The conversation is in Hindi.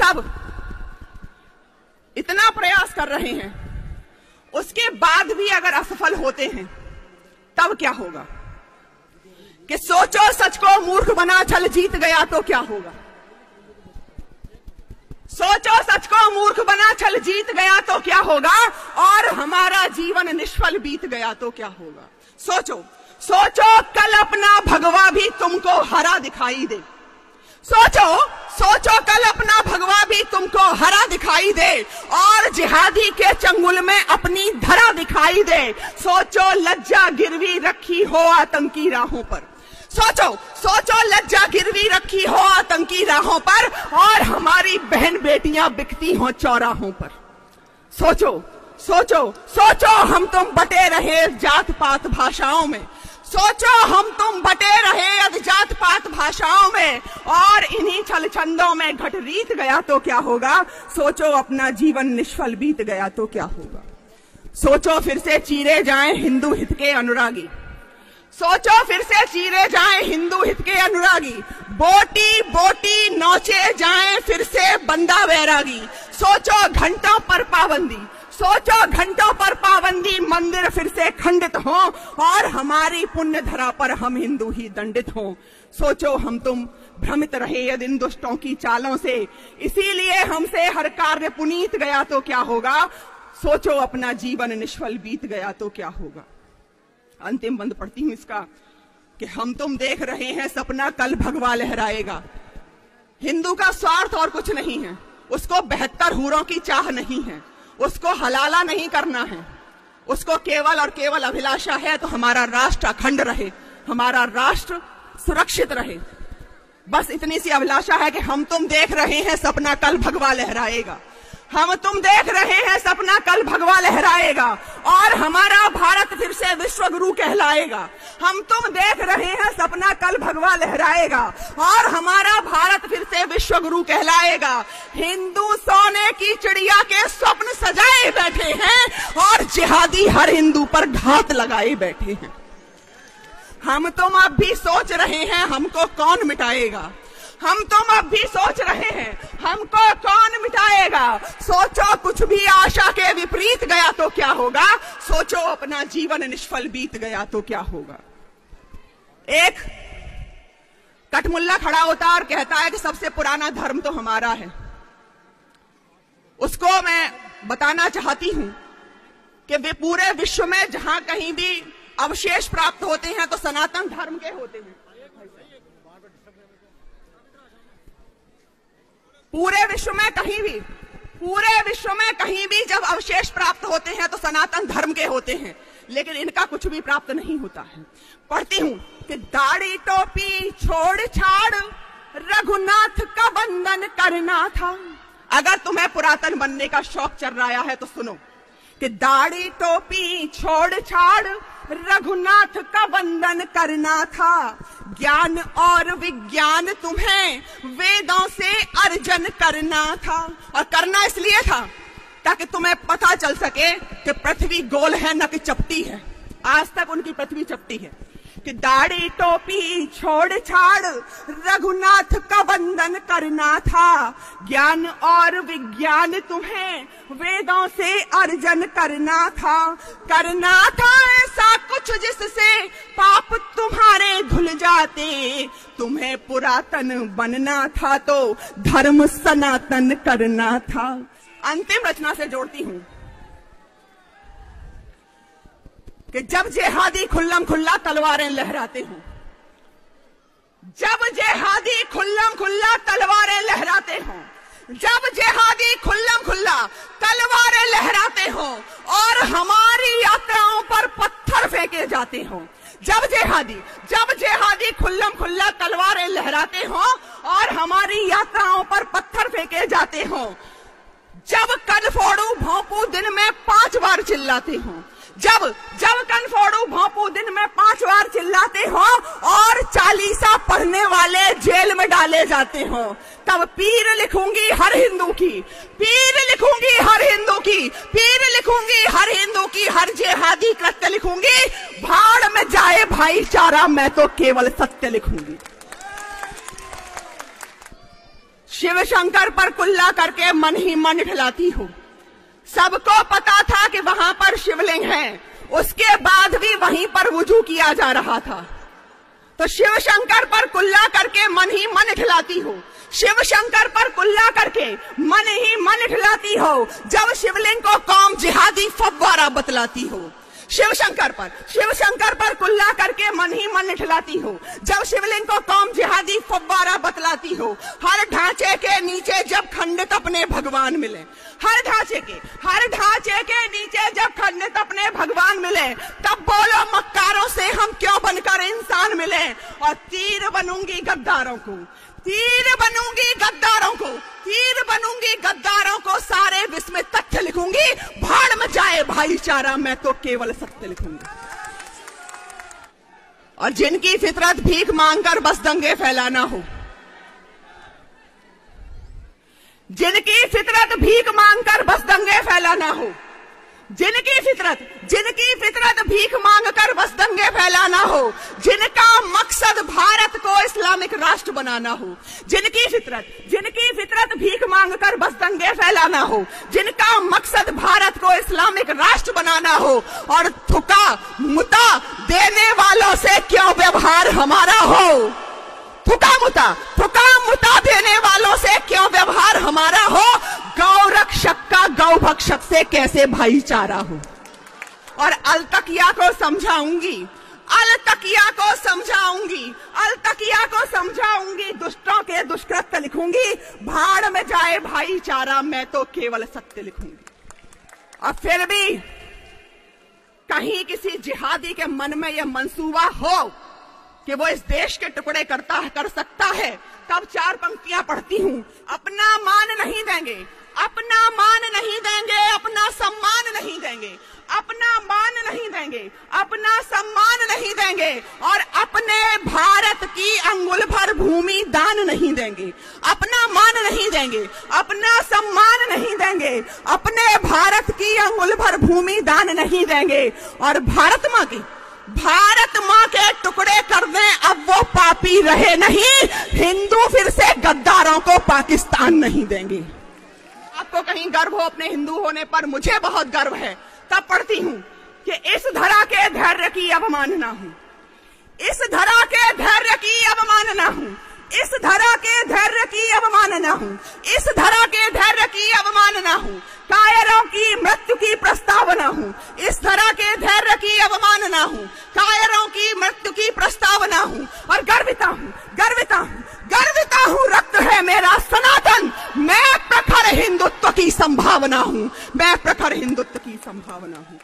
सब इतना प्रयास कर रहे हैं, उसके बाद भी अगर असफल होते हैं तब क्या होगा? कि सोचो सच को मूर्ख बना छल जीत गया तो क्या होगा? सोचो सच को मूर्ख बना छल जीत गया तो क्या होगा? और हमारा जीवन निष्फल बीत गया तो क्या होगा? सोचो, सोचो कल अपना भगवा भी तुमको हरा दिखाई दे। सोचो, सोचो कल अपना भगवा भी तुमको हरा दिखाई दे और जिहादी के चंगुल में अपनी धरा दिखाई दे। सोचो लज्जा गिरवी रखी हो आतंकी राहों पर। सोचो, सोचो लज्जा गिरवी रखी हो आतंकी राहों पर और हमारी बहन बेटियां बिकती हो चौराहों पर। सोचो, सोचो, सोचो हम तुम बटे रहे जात पात भाषाओं में। सोचो हम तुम बटे रहे जात पात भाषाओं में और इन्हीं छल छंदों में घट रीत गया तो क्या होगा? सोचो अपना जीवन निष्फल बीत गया तो क्या होगा? सोचो फिर से चीरे जाएं हिंदू हित के अनुरागी। सोचो फिर से चीरे जाएं हिंदू हित के अनुरागी। बोटी बोटी नौचे जाएं फिर से बंदा बैरागी। सोचो घंटों पर पाबंदी, सोचो घंटों पर पाबंदी, मंदिर फिर से खंडित हो और हमारी पुण्य धरा पर हम हिंदू ही दंडित हों। सोचो हम तुम भ्रमित रहे यदि इन दुष्टों की चालों से, इसीलिए हमसे हर कार्य पुनीत गया तो क्या होगा? सोचो अपना जीवन निष्फल बीत गया तो क्या होगा? अंतिम बंद पढ़ती हूं इसका कि हम तुम देख रहे हैं सपना कल भगवा लहराएगा। हिंदू का स्वार्थ और कुछ नहीं है, उसको 72 हूरों की चाह नहीं है, उसको हलाला नहीं करना है, उसको केवल और केवल अभिलाषा है तो हमारा राष्ट्र अखंड रहे, हमारा राष्ट्र सुरक्षित रहे। बस इतनी सी अभिलाषा है कि हम तुम देख रहे हैं सपना कल भगवा लहराएगा। हम तुम देख रहे हैं सपना कल भगवा लहराएगा और हमारा भारत फिर से विश्व गुरु कहलाएगा। हम तुम देख रहे हैं सपना कल भगवा लहराएगा और हमारा भारत फिर से विश्व गुरु कहलाएगा। हिंदू सोने की चिड़िया के स्वप्न सजाए बैठे हैं और जिहादी हर हिंदू पर घात लगाए बैठे हैं। हम तुम अब भी सोच रहे हैं हमको कौन मिटाएगा। हम तुम अब भी सोच रहे हैं हमको कौन मिटाएगा। सोचो कुछ भी आशा के विपरीत गया तो क्या होगा? सोचो अपना जीवन निष्फल बीत गया तो क्या होगा? एक कटमुल्ला खड़ा होता और कहता है कि सबसे पुराना धर्म तो हमारा है। उसको मैं बताना चाहती हूं कि वे पूरे विश्व में जहां कहीं भी अवशेष प्राप्त होते हैं तो सनातन धर्म के होते हैं। पूरे विश्व में कहीं भी जब अवशेष प्राप्त होते हैं तो सनातन धर्म के होते हैं, लेकिन इनका कुछ भी प्राप्त नहीं होता है। पढ़ती हूं कि दाढ़ी टोपी छोड़ छाड़ रघुनाथ का वंदन करना था। अगर तुम्हें पुरातन बनने का शौक चल रहा है तो सुनो कि दाढ़ी टोपी छोड़ छाड़ रघुनाथ का वंदन करना था। ज्ञान और विज्ञान तुम्हें वेदों से अर्जन करना था। और करना इसलिए था ताकि तुम्हें पता चल सके कि पृथ्वी गोल है न कि चपटी है। आज तक उनकी पृथ्वी चपटी है। कि दाढ़ी टोपी छोड़ छाड़ रघुनाथ का वंदन करना था। ज्ञान और विज्ञान तुम्हें वेदों से अर्जन करना था। करना था ऐसा कुछ जिससे पाप तुम्हारे धुल जाते। तुम्हें पुरातन बनना था तो धर्म सनातन करना था। अंतिम रचना से जोड़ती हूं कि जब जिहादी खुल्लम खुल्ला तलवारें लहराते हो, जब जिहादी खुल्लम खुल्ला तलवारें लहराते हो, जब जिहादी खुल्लम खुल्ला तलवारें लहराते हो और हमारी यात्राओं पर पत्थर फेंके जाते हो, जब जिहादी खुल्लम खुल्ला तलवारें लहराते हो और हमारी यात्राओं पर पत्थर फेंके जाते हो, जब कन फोड़ू भोंपू दिन में 5 बार चिल्लाते हो, जब कन फोड़ू भोंपू दिन में 5 बार चिल्लाते हो और चालीसा पढ़ने वाले जेल में डाले जाते हो, तब पीर लिखूंगी हर हिंदू की, पीर लिखूंगी हर हिंदू की, पीर लिखूंगी हर हिंदू की, हर जिहादी कृत्य लिखूंगी। भाड़ में जाए भाईचारा, मैं तो केवल सत्य लिखूंगी। शिव शंकर पर कुल्ला करके मन ही मन ठिलाती हो। सबको पता था कि वहां पर शिवलिंग है, उसके बाद भी वहीं पर वुजू किया जा रहा था। तो शिव शंकर पर कुल्ला करके मन ही मन ठिलाती हो, शिव शंकर पर कुल्ला करके मन ही मन ठिलाती हो, जब शिवलिंग को कौम जिहादी फव्वारा बतलाती हो। शिव शंकर पर कुल्ला करके मन ही मन ठिलाती हो, जब शिवलिंग को कौम जिहादी फव्वारा बतलाती हो। हर ढांचे के नीचे जब खंडित अपने भगवान मिले, हर ढांचे के नीचे जब खंडित अपने भगवान मिले, तब बोलो मक्कारों से हम क्यों बनकर इंसान मिले। और तीर बनूंगी गद्दारों को, तीर बनूंगी गद्दारों को, सारे विश्व में तथ्य लिखूंगी, भाड़ में जाए भाईचारा, मैं तो केवल सत्य लिखूंगी। और जिनकी फितरत भीख मांगकर बस दंगे फैलाना हो, जिनकी फितरत भीख मांगकर बस दंगे फैलाना हो, जिनकी फितरत भीख मांगकर बस दंगे फैलाना हो, जिनका मकसद भारत को इस्लामिक राष्ट्र बनाना हो, जिनकी फितरत भीख मांगकर बस दंगे फैलाना हो, जिनका मकसद भारत को इस्लामिक राष्ट्र बनाना हो, और थुका मुता देने वालों से क्यों व्यवहार हमारा हो, थुका मुता देने वालों से क्यों व्यवहार हमारा हो, गौ रक्षक का गौ भक्षक से कैसे भाईचारा हो। और अलतकिया को समझाऊंगी, दुष्टों के दुष्कृत्य लिखूंगी, भाड़ में जाए भाईचारा, मैं तो केवल सत्य लिखूंगी। और फिर भी कहीं किसी जिहादी के मन में यह मंसूबा हो कि वो इस देश के टुकड़े कर सकता है, तब चार पंक्तियां पढ़ती हूं। अपना मान नहीं देंगे, अपना सम्मान नहीं देंगे, और अपने भारत की अंगुल भर भूमि दान नहीं देंगे। अपना मान नहीं देंगे, अपना सम्मान नहीं देंगे, अपने भारत की अंगुल भर भूमि दान नहीं देंगे। और भारत माँ के टुकड़े कर दें, अब वो पापी रहे नहीं, हिंदू फिर से गद्दारों को पाकिस्तान नहीं देंगे। आपको कहीं गर्व हो अपने हिंदू होने पर, मुझे बहुत गर्व है। तब पढ़ती हूं कि इस धरा के धैर्य की अवमानना हूं, इस धरा के धैर्य की अवमानना हूं, इस धरा के धैर्य की अवमानना हूं, इस धरा के धैर्य की अवमानना हूं, कायरों की मृत्यु की प्रस्तावना हूं, इस धरा के धैर्य की अवमानना हूं, कायरों की मृत्यु की प्रस्तावना हूं। और गर्विता हूं, रक्त है मेरा सनातन, मैं प्रखर हिंदुत्व की संभावना हूं, मैं प्रखर हिंदुत्व की संभावना हूं।